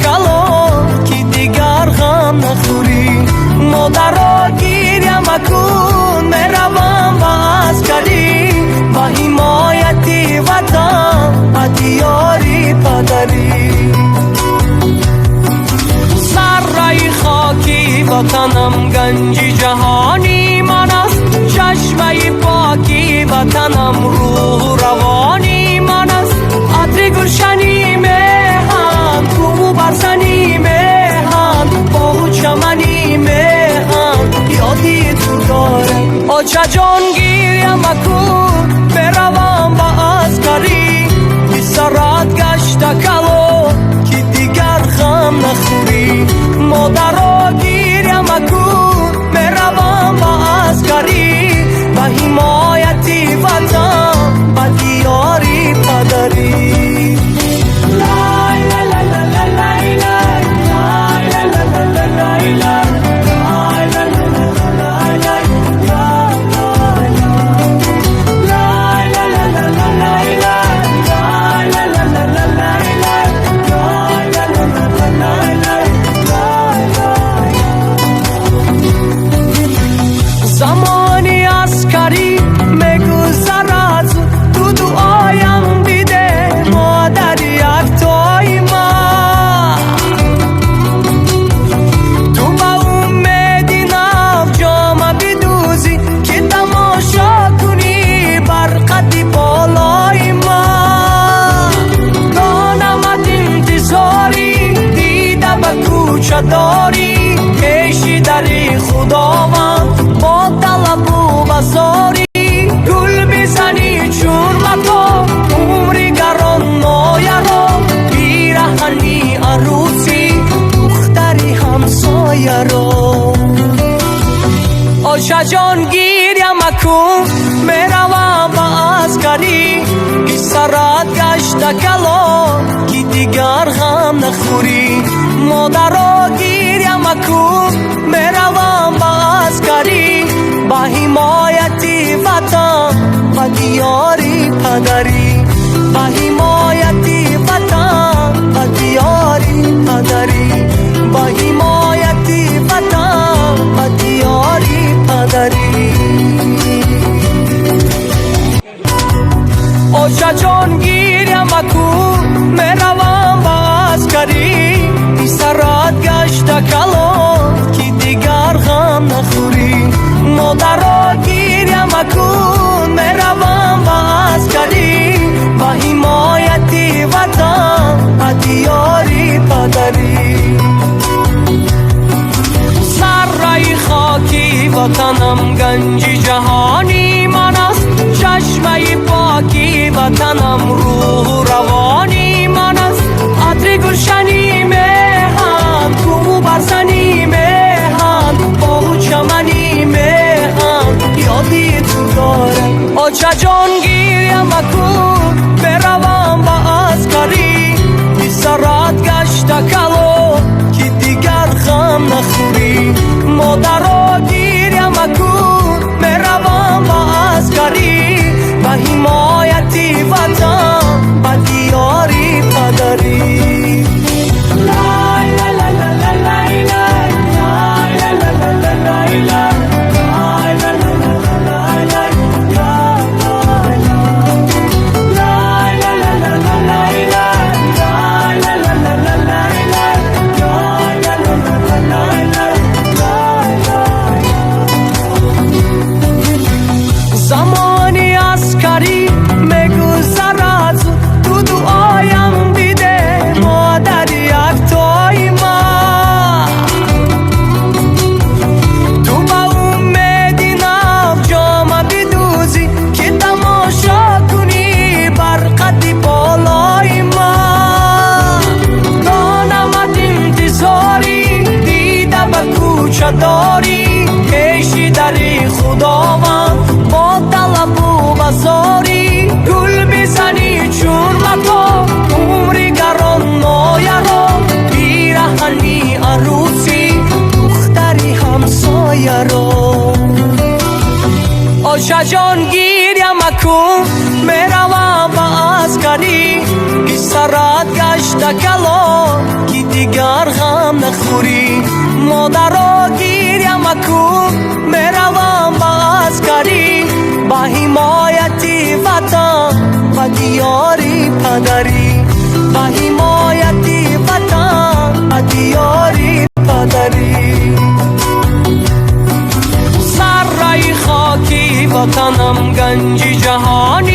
کلو که دیگر غم نخوری. مادرا گریه مکن میروم به عسکری، با حمایت وطن و دیاری پدری. ذره خاکی وطنم گنج جهانی من است، چشمه پاکی وطنم روح روانی من است. عطر گلشنی مهن کو برزنی مهن با چمنی مهن یادی تو دارم. آچه جان گیریم مکن بروم به عسکری، بی سرات گشت کلو که دیگر غم نخوری. مادرا گیریم مکن بروم به عسکری، به حمایت وطن و دیاری پدری. زمانی عسکری میگذرد تو دعایم دیده مادر یکتای من. تو با امیدی نف جام بدوزی که تماشا کنی بر قد بالای من. دانمت انتظاری دیده به کوچه داری، کشی داری خداوند با طلب و بزاری. گل بزنی چون مطا عمری گران نایرا، پیرهنی عروسی دختری همسایه را. آچه جان گیریم مکن میروم به عسکری، بی سرات گشت کلو که دیگر غم نخوری. مادرا گیریم مکن میروم به عسکری، با حمایت وطن و دیاری پدری. با حمایت وطن و دیاری پدری. با حمایت وطن و دیاری پدری. آچه جان گیریم مکن میروم به عسکری، بی سرات گشت کلو که دیگر غم نخوری. مادرا گیریم مکن میروم به عسکری، با حمایت وطن و دیاری پدری. ذره خاکی وطنم گنج جهانی من است، چشمه پاکی وطنم روح روانی من است. عطر گلشنی مهن کو برزنی مهن با چمنی مهن یادی تو دارم. آچه جان گیریم مکن بروم به عسکری، بی سرات گشت کلو که دیگر غم نخوری. مادرا گیریم مکن میروم به عسکری، به حمایت وطن و دیاری پدری. زمانی عسکری میگذرد تو دعایم دیده مادر یکتای من. تو با امیدی نف جام بدوزی که تماشا کنی بر قد بالای من. دانمت انتظاری دیده به کوچه داری، کشی داری خداوند با طلب و بزاری. گل بزنی چون مطا عمری گران نایرا، پیرهنی عروسی دختری همسایه را. آچه جان گیریم مکن میروم به عسکری، بی سرات گشت کلا که دیگر غم نخوری مادرها گیریم اکو میروم با عسکری با حمایتی وطن و دیاری پدری با حمایتی وطن و دیاری پدری سر رای خاکی وطنم گنج جهانی